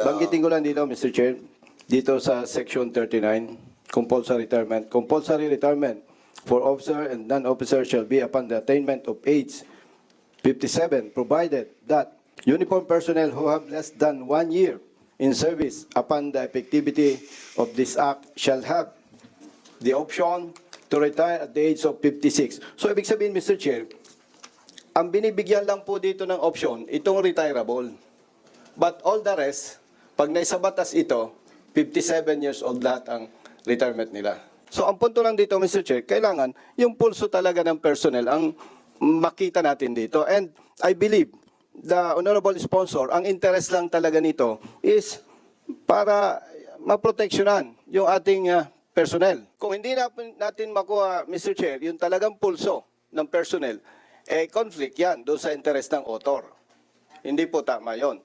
Banggitin ko lang dito, Mr. Chair, dito sa Section 39, compulsory retirement. Compulsory retirement for officer and non-officer shall be upon the attainment of age 57, provided that uniformed personnel who have less than 1 year in service upon the effectivity of this act shall have the option to retire at the age of 56. So, ibig sabihin, Mr. Chair, ang binibigyan lang po dito ng option, itong retirable. But all the rest, pag naisabatas ito, 57 years old lahat ang retirement nila. So, ang punto lang dito, Mr. Chair, kailangan yung pulso talaga ng personnel ang makita natin dito. And I believe the honorable sponsor, ang interest lang talaga nito is para maproteksyonan yung ating personnel. Kung hindi natin makuha, Mr. Chair, yung talagang pulso ng personnel, conflict yan doon sa interest ng author. Hindi po tama yon.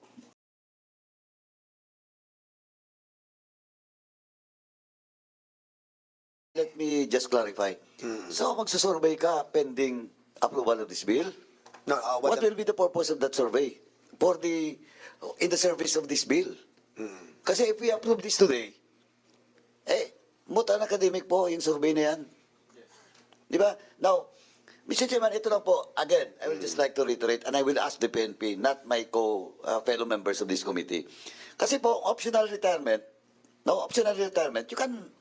Let me just clarify. So, magsasurvey ka pending approval of this bill? No, What will be the purpose of that survey? In the service of this bill? Kasi if we approve this today, mutan academic po yung survey na yan. Di ba? Now, Mr. Chairman, ito lang po, again, I will just like to reiterate, and I will ask the PNP, not my fellow members of this committee. Kasi po, optional retirement, you can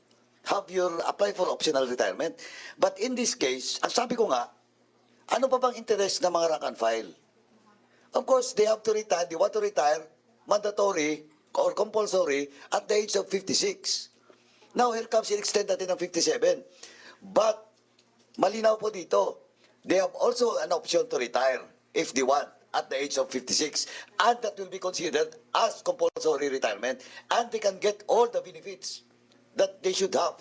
apply for optional retirement. But in this case, ang sabi ko nga, ano pa bang interest ng mga rank and file? Of course, they have to retire, they want to retire, mandatory or compulsory at the age of 56. Now, here comes in-extend natin ng 57. But, malinaw po dito, they have also an option to retire if they want at the age of 56. And that will be considered as compulsory retirement. And they can get all the benefits that they should have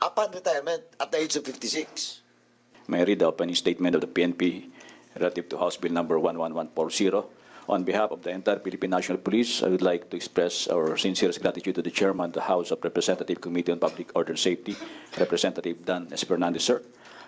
upon retirement at the age of 56. May I read the opening statement of the PNP relative to House Bill number 11140. On behalf of the entire Philippine National Police, I would like to express our sincerest gratitude to the Chairman of the House of Representative Committee on Public Order and Safety, Representative Dan S. Fernandez, sir,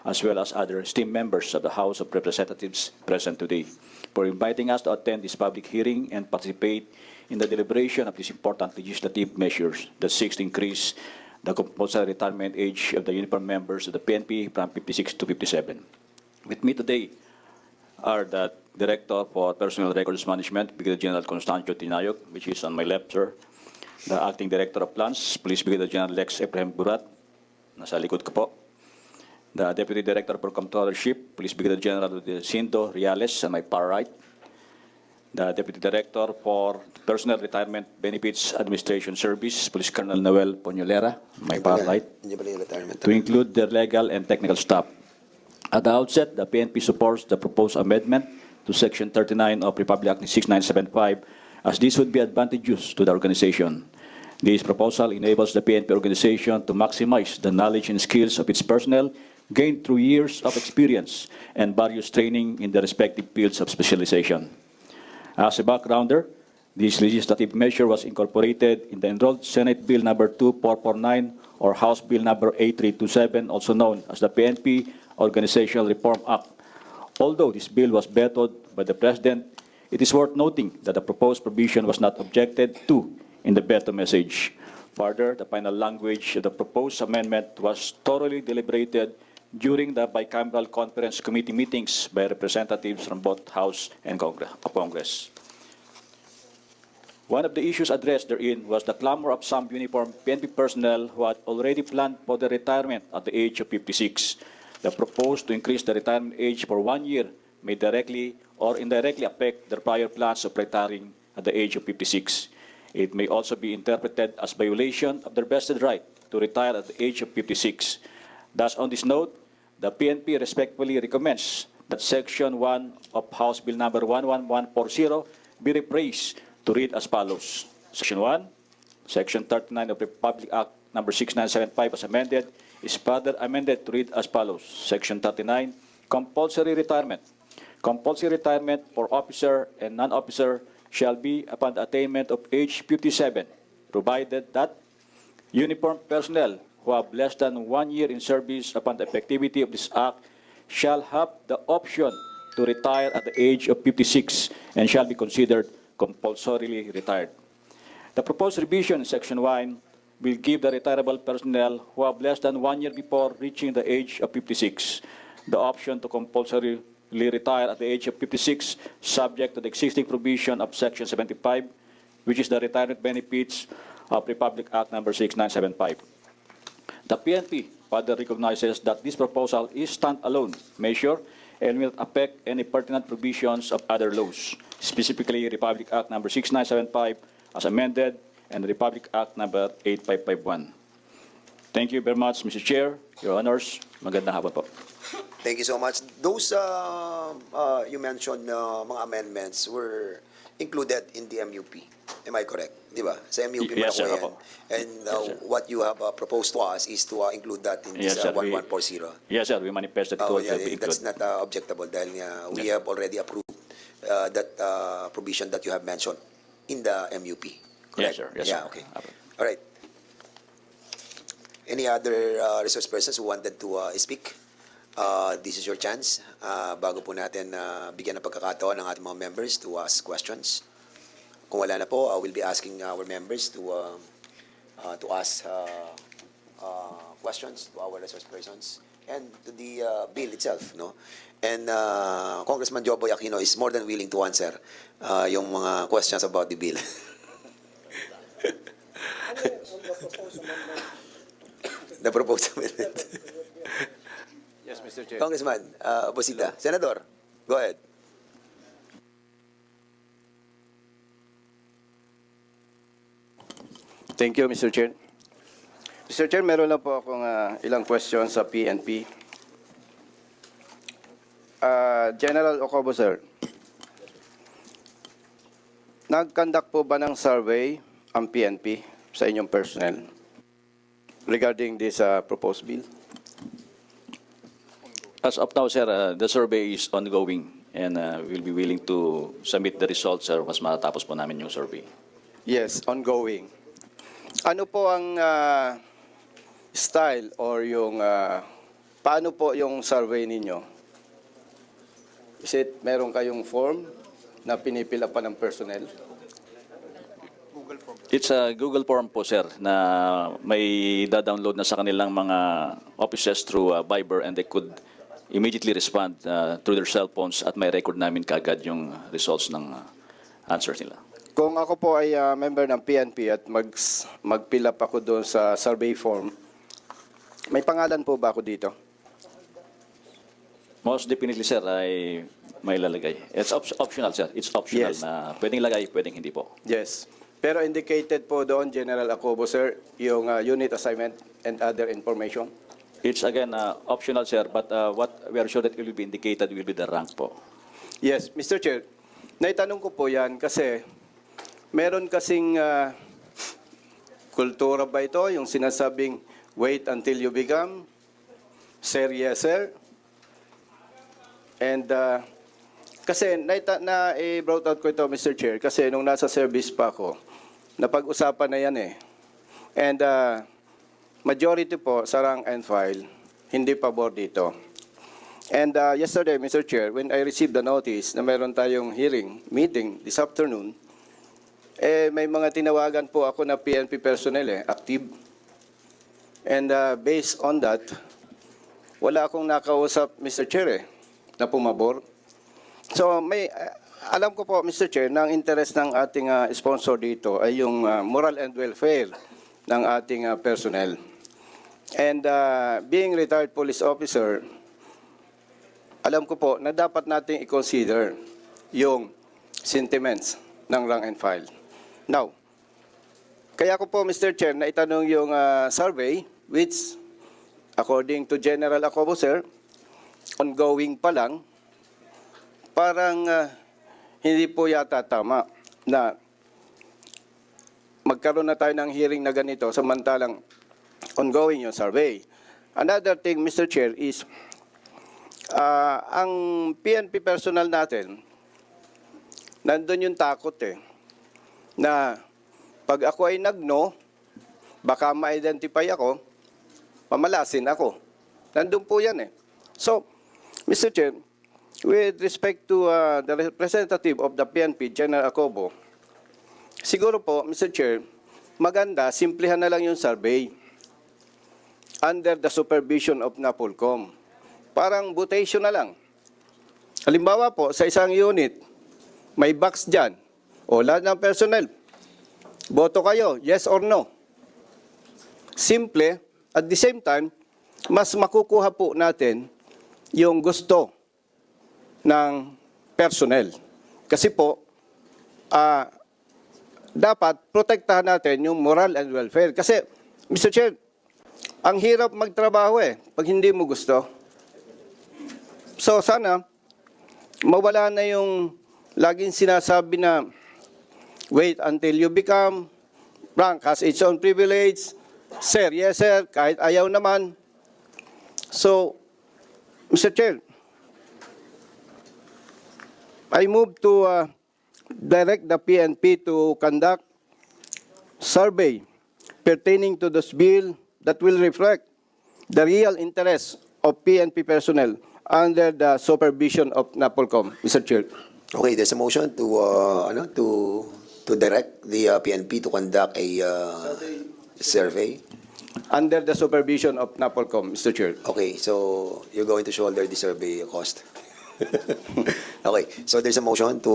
as well as other esteemed members of the House of Representatives present today, for inviting us to attend this public hearing and participate in the deliberation of these important legislative measures that seeks to increase the compulsory retirement age of the uniformed members of the PNP from 56 to 57. With me today are the Director for Personnel Records Management, Brigadier General Constancio Tinayok, which is on my left, sir. The Acting Director of Plans, Police Brigadier General Lex Ephraim Burat, nasa likod ko po. The Deputy Director for Comptrollership, Police Brigadier General Jacinto Reales, on my far right. The Deputy Director for Personnel Retirement Benefits Administration Service, Police Colonel Noel Ponolera, my far right, to include their legal and technical staff. At the outset, the PNP supports the proposed amendment to Section 39 of Republic Act 6975, as this would be advantageous to the organization. This proposal enables the PNP organization to maximize the knowledge and skills of its personnel gained through years of experience and various training in the respective fields of specialization. As a backgrounder, this legislative measure was incorporated in the enrolled Senate Bill number 2449 or House Bill number 8327, also known as the PNP Organizational Reform Act. Although this bill was vetoed by the President, it is worth noting that the proposed provision was not objected to in the veto message. Further, the final language of the proposed amendment was thoroughly deliberated during the bicameral conference committee meetings by representatives from both House and Congress. One of the issues addressed therein was the clamor of some uniformed PNP personnel who had already planned for their retirement at the age of 56. The proposed to increase the retirement age for 1 year may directly or indirectly affect their prior plans of retiring at the age of 56. It may also be interpreted as violation of their vested right to retire at the age of 56. Thus, on this note, the PNP respectfully recommends that Section 1 of House Bill number 11140 be rephrased to read as follows. Section 1, Section 39 of Republic Act number 6975 as amended is further amended to read as follows. Section 39, compulsory retirement. Compulsory retirement for officer and non-officer shall be upon the attainment of age 57, provided that uniformed personnel who have less than 1 year in service upon the effectivity of this act shall have the option to retire at the age of 56 and shall be considered compulsorily retired. The proposed revision in Section 1 will give the retirable personnel who have less than 1 year before reaching the age of 56 the option to compulsorily retire at the age of 56, subject to the existing provision of Section 75, which is the retirement benefits of Republic Act Number 6975. The PNP further recognizes that this proposal is stand-alone measure and will not affect any pertinent provisions of other laws, specifically Republic Act Number 6975 as amended and the Republic Act Number 8551. Thank you very much, Mr. Chair, Your Honors. Magandang hapon po. Thank you so much. Those you mentioned mga amendments were included in the MUP. Am I correct? Di ba? Sa MUP mo Yes, sir, nakuha yan. opo. And Yes, sir. what you have proposed to us is to include that in this Yes, sir. 1140. Yes, sir. We manifested Oh, to yeah, be that's included. not objectable dahil nga we have already approved that provision that you have mentioned in the MUP. Yes, Correct? sir. Yes, yeah, sir. okay. All right. Any other resource persons who wanted to speak? This is your chance. Bago po natin bigyan ng pagkakataon ng ating mga members to ask questions. Kung wala na po, I will be asking our members to ask questions to our resource persons and to the bill itself, no? And Congressman Joboy Aquino is more than willing to answer yung mga questions about the bill. The proposed amendment. Yes, Mr. Chair. Congressman Bosita, Senador, go ahead. Thank you, Mr. Chair. Mr. Chair, meron lang po akong ilang questions sa PNP. General Ocobo, sir. Nag-conduct po ba ng survey ang PNP sa inyong personnel regarding this proposed bill? As of now, sir, the survey is ongoing and we'll be willing to submit the results, sir, mas matatapos po namin yung survey. Yes, ongoing. Ano po ang style or yung paano po yung survey ninyo? Is it meron kayong form na pinipila pa ng personnel? It's a Google form po, sir, na may da-download na sa kanilang mga offices through Viber and they could immediately respond through their cell phones at may record namin kagad yung results ng answers nila. Kung ako po ay member ng PNP at mag-fill up ako doon sa survey form, may pangalan po ba ako dito? Most definitely, sir, ay may lalagay. It's optional, sir. It's optional Yes. na pwedeng lagay, pwedeng hindi po. Yes. Pero indicated po doon, General Acobo, sir, yung unit assignment and other information? It's again optional, sir, but what we are sure that it will be indicated will be the rank po. Yes, Mr. Chair. Naitanong ko po yan kasi meron kasing kultura ba ito, yung sinasabing wait until you become, sir, yes, sir. And kasi na-brought out ko ito, Mr. Chair, kasi nung nasa service pa ako, napag-usapan na yan eh. And majority po sa rank and file, hindi pabor dito. And yesterday, Mr. Chair, when I received the notice na meron tayong meeting this afternoon, may mga tinawagan po ako na PNP personnel active. And based on that, wala akong nakausap, Mr. Chair, na pumabor. So alam ko po, Mr. Chair, na ang interest ng ating sponsor dito ay yung moral and welfare ng ating personnel. And being retired police officer, alam ko po na dapat nating i-consider yung sentiments ng rank and file. Now, kaya ko po, Mr. Chair, na itanong yung survey, which, according to General Acobo, sir, ongoing pa lang, parang hindi po yata tama na magkaroon na tayo ng hearing na ganito samantalang ongoing yung survey. Another thing, Mr. Chair, is ang PNP personnel natin, nandun yung takot na pag ako ay nag-no, baka ma-identify ako, pamalasin ako. Nandun po yan So, Mr. Chair, with respect to the representative of the PNP, General Acobo, siguro po, Mr. Chair, maganda, simplihan na lang yung survey under the supervision of NAPOLCOM. Parang butation na lang. Halimbawa po, sa isang unit, may box dyan, o lahat ng personnel, boto kayo, yes or no. Simple, at the same time, mas makukuha po natin yung gusto ng personnel. Kasi po, dapat protektahan natin yung moral and welfare. Kasi, Mr. Chair, ang hirap magtrabaho pag hindi mo gusto. So sana, mawala na yung laging sinasabi na wait until you become, rank has its own privilege, sir, yes sir, kahit ayaw naman. So, Mr. Chair, I move to direct the PNP to conduct survey pertaining to this bill that will reflect the real interests of PNP personnel under the supervision of NAPOLCOM, Mr. Chair. Okay, there's a motion to direct the PNP to conduct a survey. Under the supervision of NAPOLCOM, Mr. Chair. Okay, so you're going to shoulder the survey cost. Okay, so there's a motion to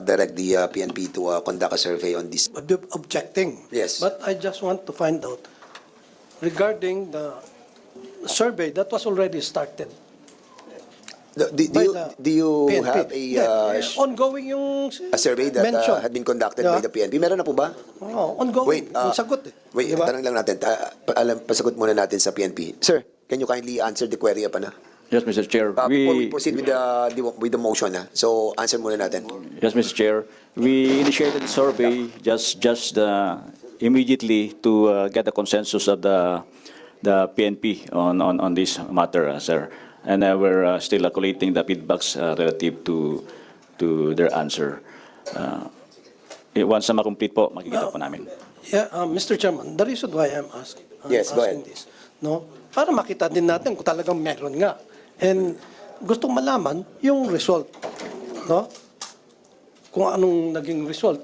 direct the PNP to conduct a survey on this. Objecting. Yes. But I just want to find out regarding the survey that was already started. Do you PNP. have Ongoing yung a survey that mentioned. had been conducted Yeah. by the PNP? Meron na po ba? Ongoing. Wait, yung sagot Wait, Diba? tanong lang natin. Pasagot muna natin sa PNP. Sir, can you kindly answer the query pa na? Yes, Mr. Chair. Before we proceed with the motion, so answer muna natin. Yes, Mr. Chair. We initiated the survey just immediately to get the consensus of the PNP on this matter, sir. And we're still collating the feedbacks relative to their answer. Once na ma-complete po, makikita po namin. Yeah, Mr. Chairman, the reason why I'm asking, Yes, go ahead. this, no, para makita din natin kung talagang meron nga. And gustong malaman yung result, no? Kung anong naging result.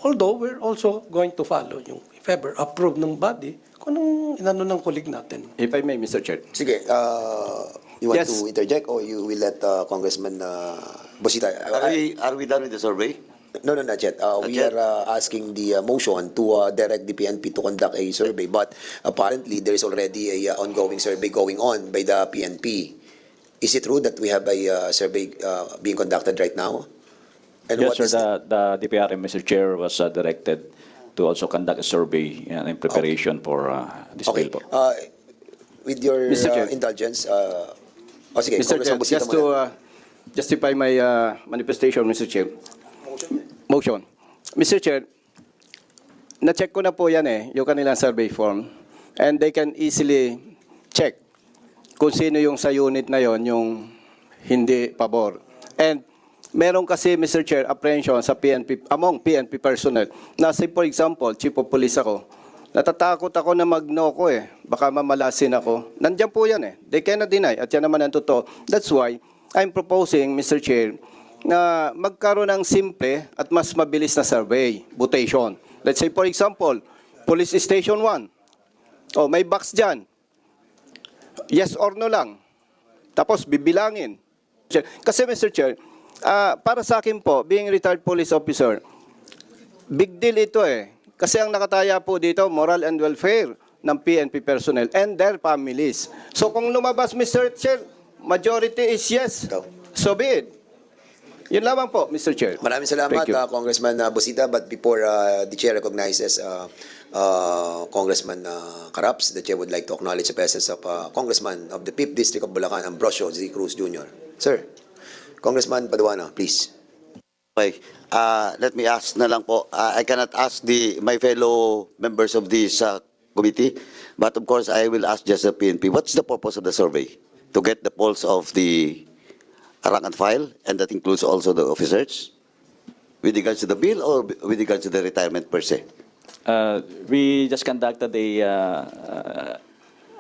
Although we're also going to follow yung if ever approve ng body kung anong inano ng colleague natin. If I may, Mr. Chair. Sige, you want Yes. to interject or you will let Congressman Bosita? Are we done with the survey? No, not yet. We yet? are asking the motion to direct the PNP to conduct a survey, but apparently there is already a ongoing survey going on by the PNP. Is it true that we have a survey being conducted right now? And Yes, what sir. is the- The DPRM, Mr. Chair, was directed to also conduct a survey in preparation for this Okay. bill po. With your Mr. Chair. indulgence, sige, Mr. Chair, Congressman Bosita just muna. to justify my manifestation, Mr. Chair. Motion. Mr. Chair, na-check ko na po yan yung kanilang survey form. And they can easily check kung sino yung sa unit na yon yung hindi pabor. And meron kasi, Mr. Chair, apprehension sa PNP, among PNP personnel. Na say, for example, chief of police ako, natatakot ako na mag-no ko baka mamalasin ako. Nandiyan po yan They cannot deny. At yan naman ang totoo. That's why I'm proposing, Mr. Chair, na magkaroon ng simple at mas mabilis na survey, butation. Let's say, for example, Police Station 1. Oh, may box dyan. Yes or no lang. Tapos bibilangin. Kasi, Mr. Chair, para sa akin po, being retired police officer, big deal ito Kasi ang nakataya po dito, moral and welfare ng PNP personnel and their families. So kung lumabas, Mr. Chair, majority is yes. So be it. Yun lamang po, Mr. Chair. Maraming salamat, Thank you. Congressman Bosita. But before the Chair recognizes Congressman Caraps, the Chair would like to acknowledge the presence of Congressman of the 5th District of Bulacan, Ambrosio Z. Cruz Jr. Sir, Congressman Paduano, please. Okay. Let me ask na lang po. I cannot ask my fellow members of this committee, but of course I will ask just the PNP. What's the purpose of the survey? To get the pulse of the rank and file, and that includes also the officers, with regards to the bill or with regards to the retirement per se? We just conducted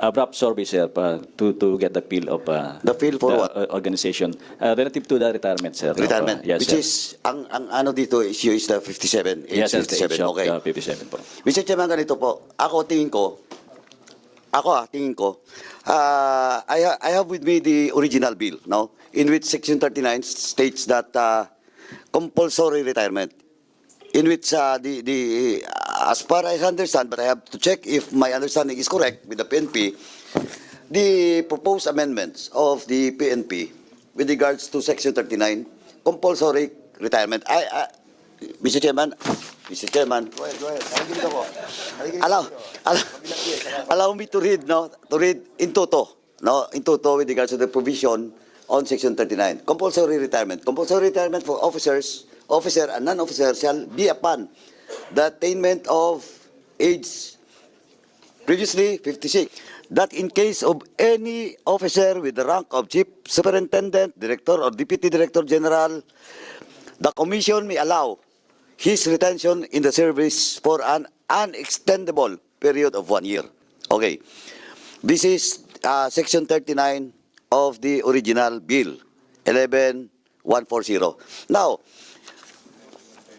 A wrap survey, sir, to get the feel of The feel for the, what? Organization relative to the retirement, sir. Retirement. Yes, Which sir. is, ang ano dito, issue is the 57. Age Yes, sir, the 57. age of Okay. 57 po. Mr. Chairman, ganito po. Tingin ko, I have with me the original bill, no? In which Section 39 states that compulsory retirement, in which as far as I understand, but I have to check if my understanding is correct with the PNP, the proposed amendments of the PNP with regards to Section 39, compulsory retirement. Mr. Chairman, go ahead. Allow me to read, in toto, with regards to the provision on Section 39. Compulsory retirement. Compulsory retirement for officer and non-officer shall be upon the attainment of age previously 56. That in case of any officer with the rank of chief superintendent, director, or deputy director general, the commission may allow his retention in the service for an unextendable period of 1 year. Okay. This is Section 39 of the original bill, 11140. Now,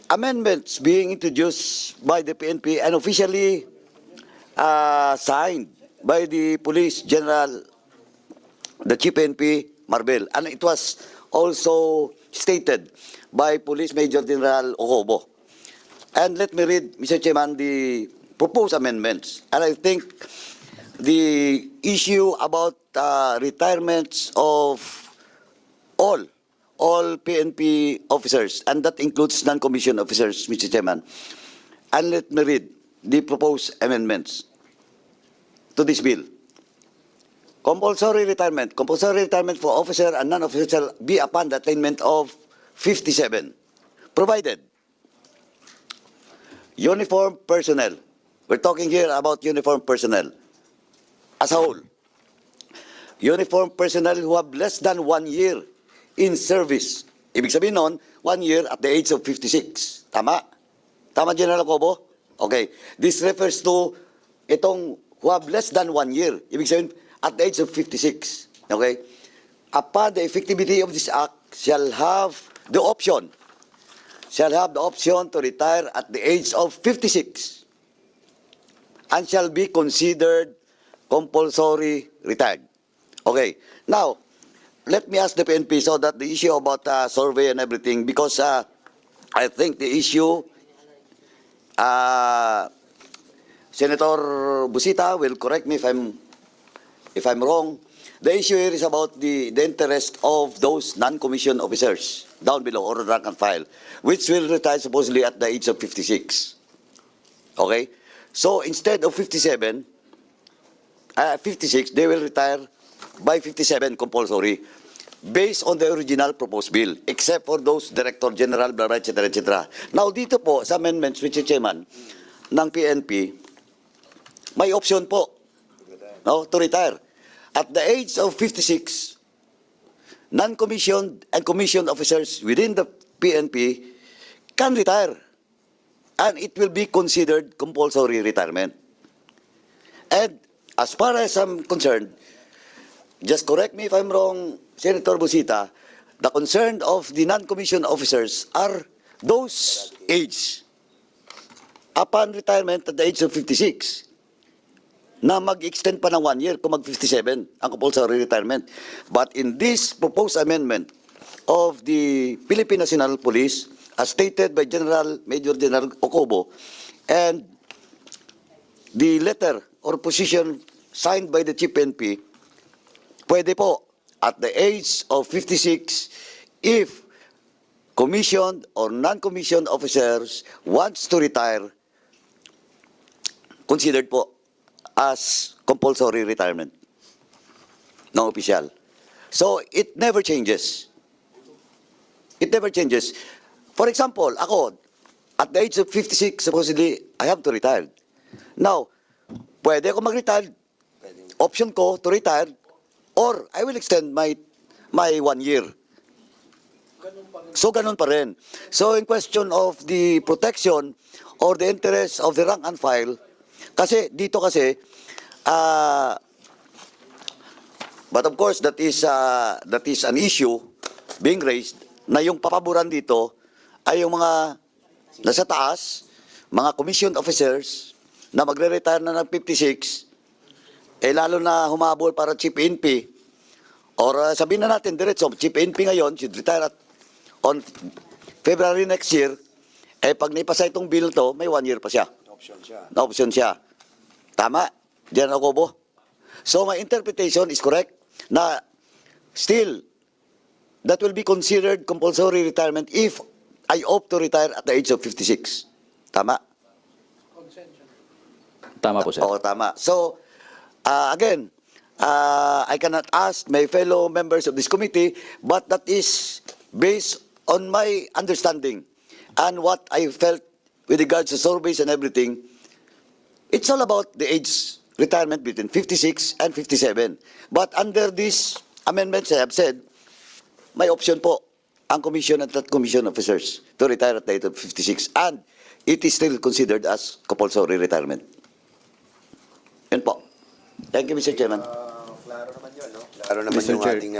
amendments being introduced by the PNP and officially signed by the Police General, the Chief PNP, Marbel. And it was also stated by Police Major General Ocobo. And let me read, Mr. Chairman, the proposed amendments. And I think the issue about retirements of all PNP officers, and that includes non-commissioned officers, Mr. Chairman. And let me read the proposed amendments to this bill. Compulsory retirement for officer and non-officer shall be upon the attainment of 57, provided uniform personnel, we're talking here about uniform personnel as a whole, uniform personnel who have less than 1 year in service. Ibig sabihin nun, 1 year at the age of 56. Tama? Tama, General Cobo? Okay. This refers to itong who have less than 1 year. Ibig sabihin, at the age of 56. Okay? Upon the effectivity of this act, shall have the option to retire at the age of 56 and shall be considered compulsory retired. Okay. Now, let me ask the PNP so that the issue about survey and everything, because I think the issue, Senator Busita will correct me if I'm wrong. The issue here is about the interest of those non-commissioned officers down below, or rank and file, which will retire supposedly at the age of 56. Okay? So instead of 56, they will retire by 57 compulsory, based on the original proposed bill, except for those Director General, blah, blah, etc., etc. Now, dito po, sa amendments, Mr. Chairman, ng PNP, may option po, to retire. At the age of 56, non-commissioned and commissioned officers within the PNP can retire. And it will be considered compulsory retirement. And as far as I'm concerned, just correct me if I'm wrong, Senator Busita, the concern of the non-commissioned officers are those aged upon retirement at the age of 56. Na mag-extend pa ng 1 year kung mag-57 ang compulsory retirement. But in this proposed amendment of the Philippine National Police, as stated by Major General Ocobo, and the letter or position signed by the Chief PNP, pwede po at the age of 56 if commissioned or non-commissioned officers wants to retire, considered po as compulsory retirement ng opisyal. So, it never changes. It never changes. For example, ako, at the age of 56, supposedly, I have to retire. Now, pwede ako mag-retire. Option ko to retire, or I will extend my 1 year. So, ganun pa rin. So, in question of the protection or the interest of the rank and file, kasi dito kasi, But of course, that is an issue being raised na yung papaboran dito ay yung mga nasa taas, mga commissioned officers na magre-retire na ng 56, lalo na humabol para Chief PNP, or sabihin na natin diretso, Chief PNP ngayon, should retire on February next year, pag naipasa itong bill to, may 1 year pa siya. Na-option siya. Tama? General Cobo? So my interpretation is correct na still, that will be considered compulsory retirement if I opt to retire at the age of 56. Tama? Tama po, sir. Oo, tama. So, again, I cannot ask my fellow members of this committee, but that is based on my understanding and what I felt with regards to surveys and everything. It's all about the age retirement between 56 and 57. But under these amendments I have said, may option po ang commission at that commission officers to retire at the age of 56, and it is still considered as compulsory retirement. Yun po. Thank you, Mr. Chairman. Klaro naman yun, no? Klaro naman Mr. yung Chair. ating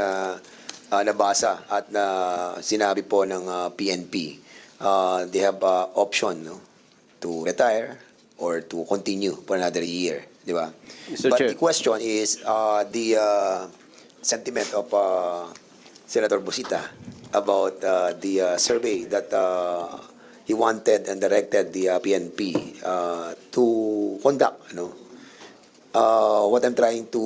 nabasa at na sinabi po ng PNP. They have option, no, to retire or to continue for another year, di ba? Mr. But Chair. the question is the sentiment of Senator Busita about the survey that he wanted and directed the PNP to conduct, no? What I'm trying to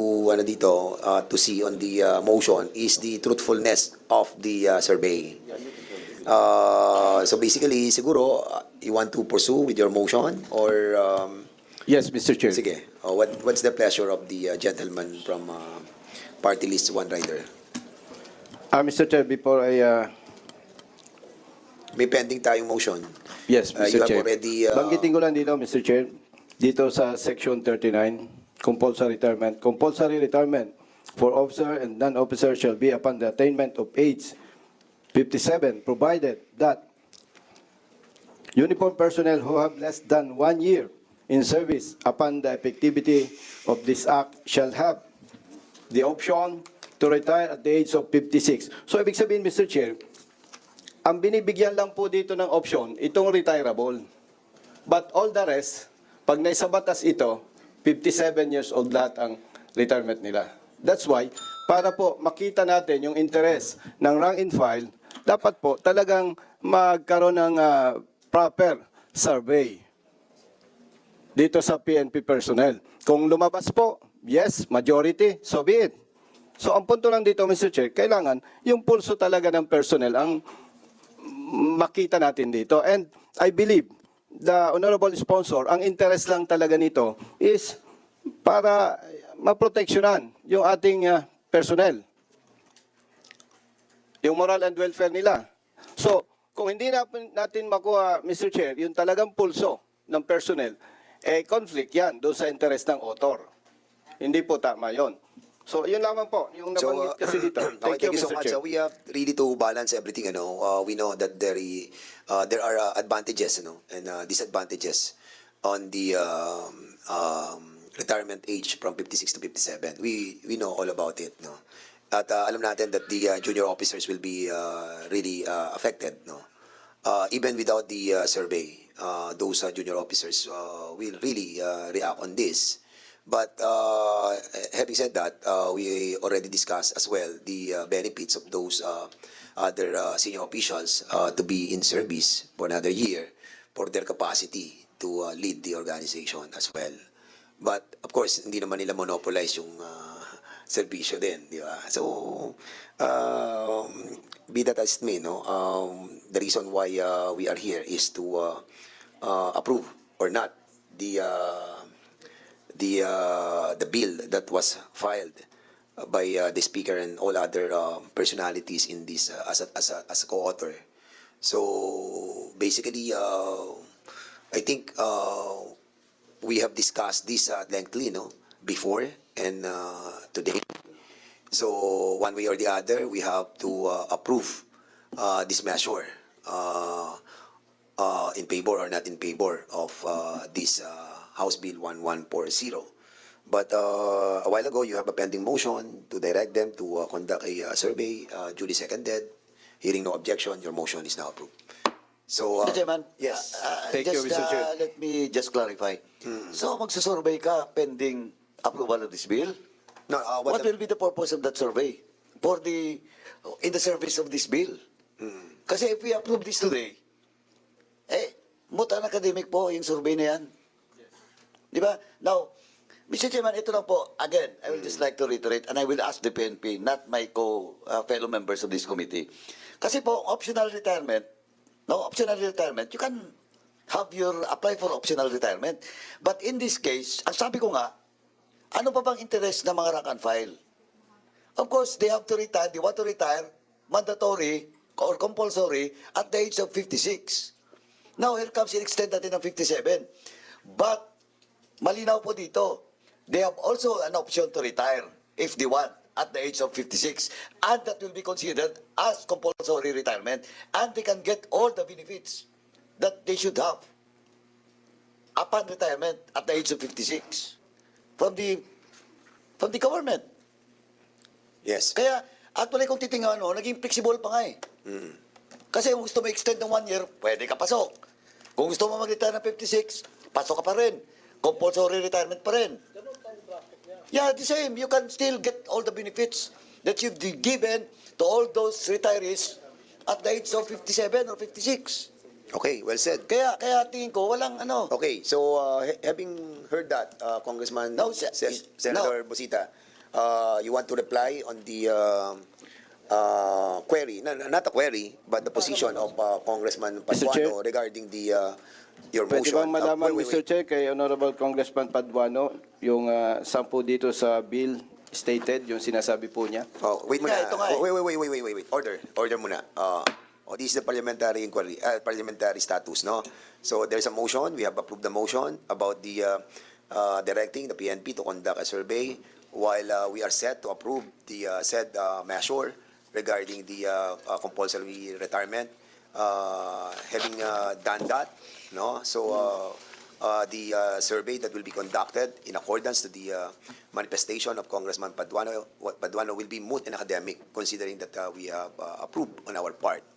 to see on the motion is the truthfulness of the survey. So basically, siguro, you want to pursue with your motion or Yes, Mr. Chair. sige, what's the pleasure of the gentleman from Party List One Rider? Mr. Chair, before I... May pending tayong motion. Yes, You Mr. have Chair. already, Banggitin ko lang dito, Mr. Chair, dito sa Section 39, compulsory retirement. Compulsory retirement for officer and non-officer shall be upon the attainment of age 57, provided that uniform personnel who have less than 1 year in service upon the effectivity of this act shall have the option to retire at the age of 56. So, ibig sabihin, Mr. Chair, ang binibigyan lang po dito ng option, itong retirable. But all the rest, pag naisa batas ito, 57 years old lahat ang retirement nila. That's why, para po makita natin yung interest ng rank and file, dapat po talagang magkaroon ng proper survey dito sa PNP personnel. Kung lumabas po, yes, majority, so be it. So ang punto lang dito, Mr. Chair, kailangan yung pulso talaga ng personnel ang makita natin dito. And I believe the honorable sponsor, ang interest lang talaga nito is para maproteksyonan yung ating personnel. Yung moral and welfare nila. So, kung hindi natin makuha, Mr. Chair, yung talagang pulso ng personnel, conflict yan doon sa interest ng author. Hindi po tama yon. So, yun lamang po, yung nabanggit kasi dito. Okay, thank you so Mr. much. Chair. So we have really to balance everything. We know that there are advantages, and disadvantages on the retirement age from 56 to 57. We know all about it, no. At alam natin that the junior officers will be really affected, no. Even without the survey, those junior officers will really react on this. But having said that, we already discussed as well the benefits of those other senior officials to be in service for another year for their capacity to lead the organization as well. But of course, hindi naman nila monopolize yung serbisyo din, di ba? So, be that as it may, no? The reason why we are here is to approve or not the bill that was filed by the speaker and all other personalities in this as a co-author. So basically, I think we have discussed this at lengthily, before and today. So one way or the other, we have to approve this measure in favor or not in favor of this House Bill 1140. But a while ago, you have a pending motion to direct them to conduct a survey, duly seconded. Hearing no objection, your motion is now approved. So, Mr. Chairman, yes. Thank you, Mr. Chair. Let me just clarify. So, magsusurvey ka pending approval of this bill? No, What will be the purpose of that survey? In the service of this bill? Kasi if we approve this today, moot an academic po yung survey na yan. Di ba? Now, Mr. Chairman, ito lang po, again, I will just like to reiterate, and I will ask the PNP, not my fellow members of this committee. Kasi po, optional retirement, you can apply for optional retirement. But in this case, ang sabi ko nga, ano pa bang interest ng mga rank and file? Of course, they have to retire, they want to retire, mandatory or compulsory at the age of 56. Now, here comes in-extend natin ng 57. But, malinaw po dito, they have also an option to retire if they want at the age of 56. And that will be considered as compulsory retirement. And they can get all the benefits that they should have upon retirement at the age of 56 from the government. Yes. Kaya, actually, kung titingnan mo, naging flexible pa nga eh. Kasi kung gusto mo extend ng 1 year, pwede ka pasok. Kung gusto mo mag-retire ng 56, pasok ka pa rin. Compulsory retirement pa rin. Yeah, the same. You can still get all the benefits that you've given to all those retirees at the age of 57 or 56. Okay, well said. Kaya tingin ko, walang ano. Okay, so having heard that, Congressman No, Senator Busita, you want to reply on the query, not a query, but the position of Congressman Mr. Chair? Paduano regarding your Pwede motion. bang malaman, Wait. Mr. Chair, kay Honorable Congressman Paduano, yung 10 dito sa bill stated, yung sinasabi po niya? Oh, wait muna. Ito nga eh. Wait. Order muna. This is the parliamentary inquiry, parliamentary status, no? So there's a motion. We have approved the motion about the directing the PNP to conduct a survey, while we are set to approve the said measure regarding the compulsory retirement. Having done that, no? So the survey that will be conducted in accordance to the manifestation of Congressman Paduano will be moot and academic, considering that we have approved on our part